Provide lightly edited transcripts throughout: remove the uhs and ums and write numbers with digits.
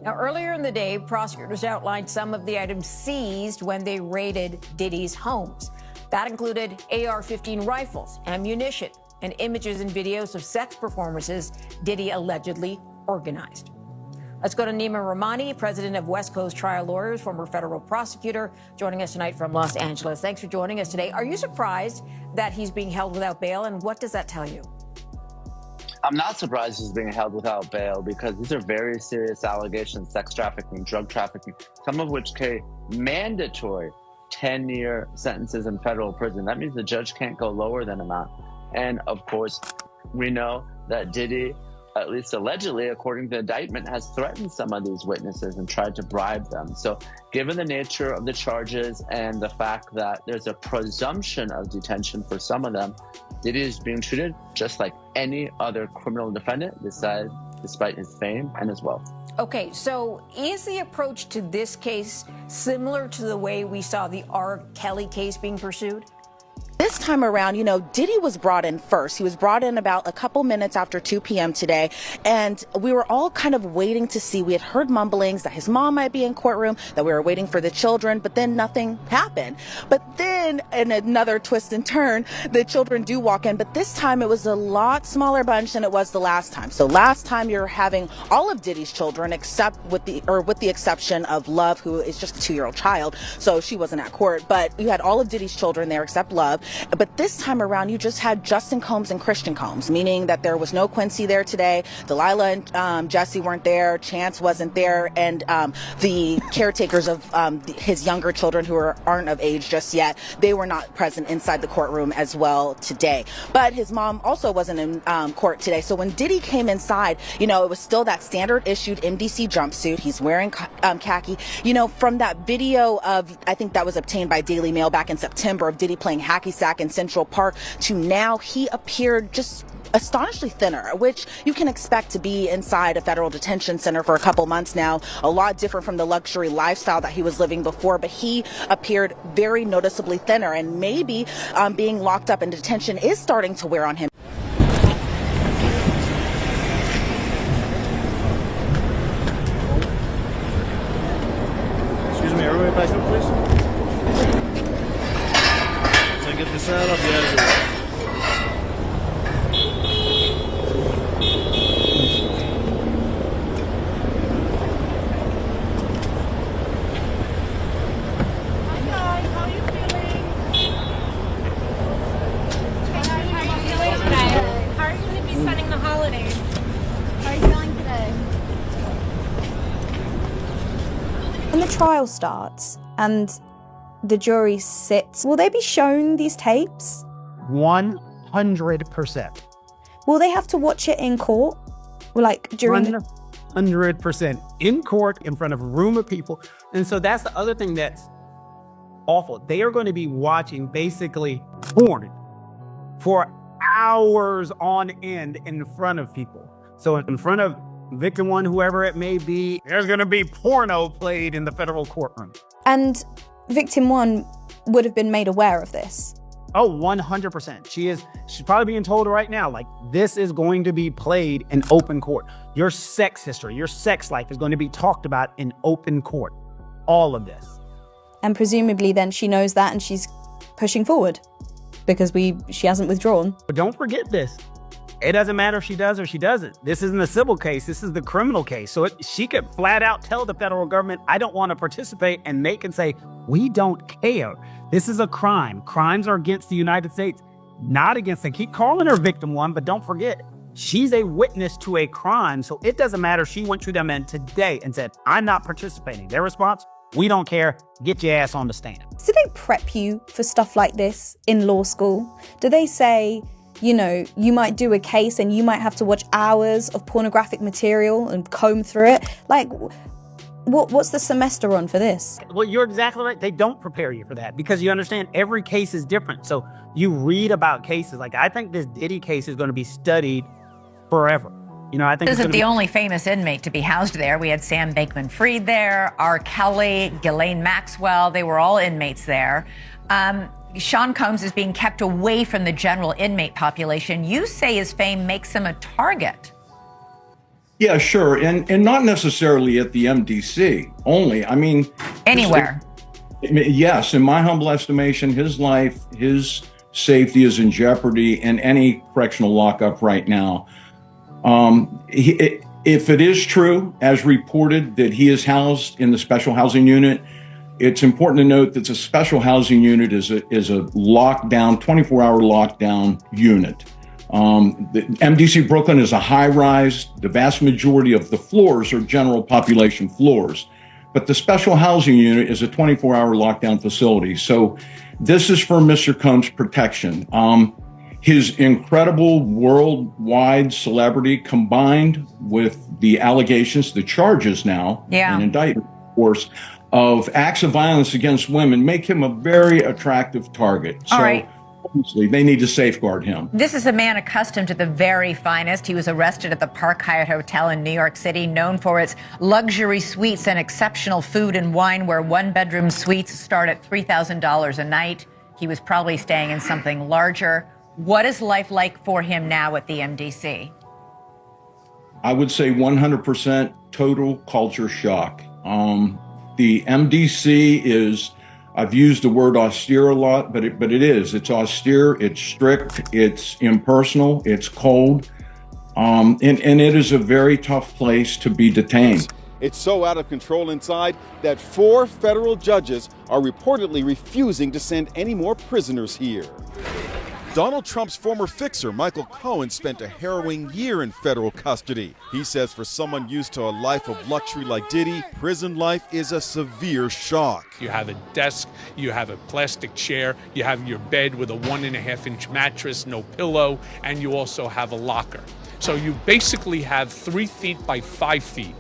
Now, earlier in the day, prosecutors outlined some of the items seized when they raided Diddy's homes. That included AR-15 rifles, ammunition, and images and videos of sex performances Diddy allegedly organized. Let's go to Nima Rahmani, president of West Coast Trial Lawyers, former federal prosecutor, joining us tonight from Los Angeles. Thanks for joining us today. Are you surprised that he's being held without bail, and what does that tell you? I'm not surprised he's being held without bail because these are very serious allegations, sex trafficking, drug trafficking, some of which carry mandatory 10-year sentences in federal prison. That means the judge can't go lower than amount. And of course, we know that Diddy, at least allegedly, according to the indictment, has threatened some of these witnesses and tried to bribe them. So given the nature of the charges and the fact that there's a presumption of detention for some of them, Diddy is being treated just like any other criminal defendant, despite his fame and his wealth. Okay, so is the approach to this case similar to the way we saw the R. Kelly case being pursued? This time around, Diddy was brought in first. He was brought in about a couple minutes after 2 p.m. today, and we were all kind of waiting to see. We had heard mumblings that his mom might be in courtroom, that we were waiting for the children, but then nothing happened. But then, in another twist and turn, the children do walk in, but this time it was a lot smaller bunch than it was the last time. So last time you're having all of Diddy's children, except with the exception of Love, who is just a 2-year-old child, so she wasn't at court. But you had all of Diddy's children there except Love. But this time around, you just had Justin Combs and Christian Combs, meaning that there was no Quincy there today. Delilah and Jesse weren't there. Chance wasn't there. And the caretakers of his younger children who aren't of age just yet, they were not present inside the courtroom as well today. But his mom also wasn't in court today. So when Diddy came inside, it was still that standard issued MDC jumpsuit. He's wearing khaki. From that video of, I think that was obtained by Daily Mail back in September, of Diddy playing hacky sack in Central Park, to now he appeared just astonishingly thinner, which you can expect to be inside a federal detention center for a couple months now. A lot different from the luxury lifestyle that he was living before, but he appeared very noticeably thinner, and maybe being locked up in detention is starting to wear on him. Excuse me, everybody back up, please. So get this out, I'll be out of here. When the trial starts and the jury sits, will they be shown these tapes? 100%. Will they have to watch it in court? Like during 100% in court, in front of a room of people. And so that's the other thing that's awful. They are going to be watching basically porn for hours on end in front of people. So in front of victim one, whoever it may be, there's going to be porno played in the federal courtroom. And victim one would have been made aware of this. Oh, 100%. She's probably being told right now, like, this is going to be played in open court. Your sex history, your sex life is going to be talked about in open court. All of this. And presumably then she knows that and she's pushing forward because she hasn't withdrawn. But don't forget this. It doesn't matter if she does or she doesn't. This isn't a civil case. This is the criminal case. So she could flat out tell the federal government, I don't want to participate. And they can say, we don't care. This is a crime. Crimes are against the United States, not against them. Keep calling her victim one, but don't forget, she's a witness to a crime. So it doesn't matter if she went to them in today and said, I'm not participating. Their response, we don't care. Get your ass on the stand. Do they prep you for stuff like this in law school? Do they say, you might do a case and you might have to watch hours of pornographic material and comb through it? Like, what's the semester on for this? Well, you're exactly right. They don't prepare you for that because you understand every case is different. So you read about cases. Like, I think this Diddy case is going to be studied forever. I think this isn't the only famous inmate to be housed there. We had Sam Bankman-Fried there, R. Kelly, Ghislaine Maxwell. They were all inmates there. Sean Combs is being kept away from the general inmate population. You say his fame makes him a target. Yeah, sure. And not necessarily at the MDC only. I mean, Anywhere. Yes, in my humble estimation, his life, his safety is in jeopardy in any correctional lockup right now. If it is true, as reported, that he is housed in the special housing unit, it's important to note that the special housing unit is a lockdown, 24-hour lockdown unit. The MDC Brooklyn is a high-rise. The vast majority of the floors are general population floors. But the special housing unit is a 24-hour lockdown facility. So this is for Mr. Combs' protection. His incredible worldwide celebrity combined with the allegations, the charges now, an indictment, of course, of acts of violence against women make him a very attractive target. All right. Obviously, they need to safeguard him. This is a man accustomed to the very finest. He was arrested at the Park Hyatt Hotel in New York City, known for its luxury suites and exceptional food and wine, where one-bedroom suites start at $3,000 a night. He was probably staying in something larger. What is life like for him now at the MDC? I would say 100% total culture shock. The MDC is, I've used the word austere a lot, but it is. It's austere, it's strict, it's impersonal, it's cold, and it is a very tough place to be detained. It's so out of control inside that 4 federal judges are reportedly refusing to send any more prisoners here. Donald Trump's former fixer, Michael Cohen, spent a harrowing year in federal custody. He says for someone used to a life of luxury like Diddy, prison life is a severe shock. You have a desk, you have a plastic chair, you have your bed with a 1.5-inch mattress, no pillow, and you also have a locker. So you basically have 3 feet by 5 feet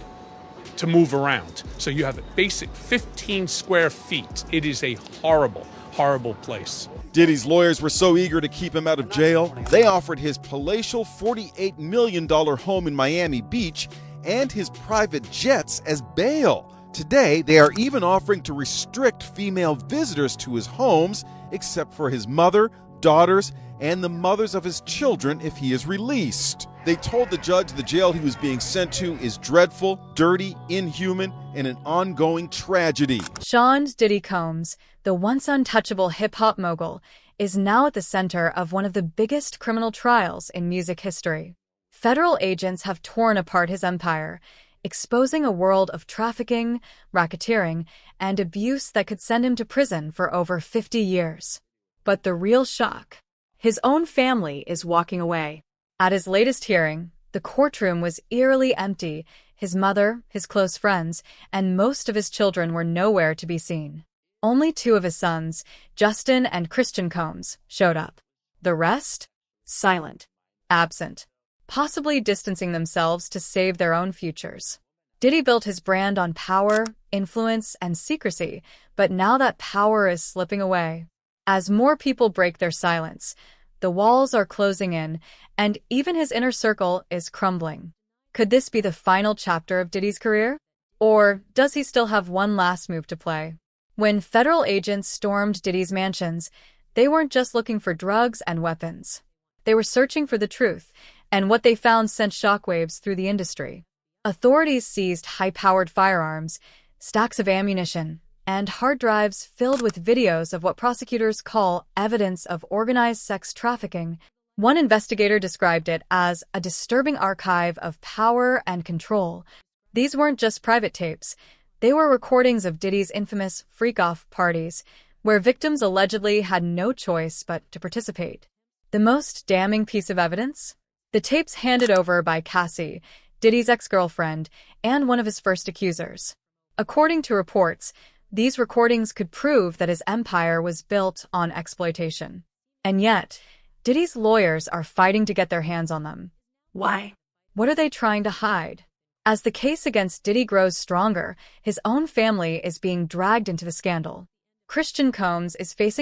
to move around. So you have a basic 15 square feet. It is a horrible, horrible place. Diddy's lawyers were so eager to keep him out of jail, they offered his palatial $48 million home in Miami Beach and his private jets as bail. Today, they are even offering to restrict female visitors to his homes, except for his mother, daughters, and the mothers of his children if he is released. They told the judge the jail he was being sent to is dreadful, dirty, inhuman, and an ongoing tragedy. Sean Diddy Combs, the once untouchable hip-hop mogul, is now at the center of one of the biggest criminal trials in music history. Federal agents have torn apart his empire, exposing a world of trafficking, racketeering, and abuse that could send him to prison for over 50 years. But the real shock: his own family is walking away. At his latest hearing, the courtroom was eerily empty. His mother, his close friends, and most of his children were nowhere to be seen. Only 2 of his sons, Justin and Christian Combs, showed up. The rest? Silent, absent, possibly distancing themselves to save their own futures. Diddy built his brand on power, influence, and secrecy, but now that power is slipping away. As more people break their silence, the walls are closing in, and even his inner circle is crumbling. Could this be the final chapter of Diddy's career? Or does he still have one last move to play? When federal agents stormed Diddy's mansions, they weren't just looking for drugs and weapons. They were searching for the truth, and what they found sent shockwaves through the industry. Authorities seized high-powered firearms, stacks of ammunition, and hard drives filled with videos of what prosecutors call evidence of organized sex trafficking. One investigator described it as a disturbing archive of power and control. These weren't just private tapes. They were recordings of Diddy's infamous freak-off parties, where victims allegedly had no choice but to participate. The most damning piece of evidence? The tapes handed over by Cassie, Diddy's ex-girlfriend, and one of his first accusers. According to reports, these recordings could prove that his empire was built on exploitation. And yet, Diddy's lawyers are fighting to get their hands on them. Why? What are they trying to hide? As the case against Diddy grows stronger, his own family is being dragged into the scandal. Christian Combs is facing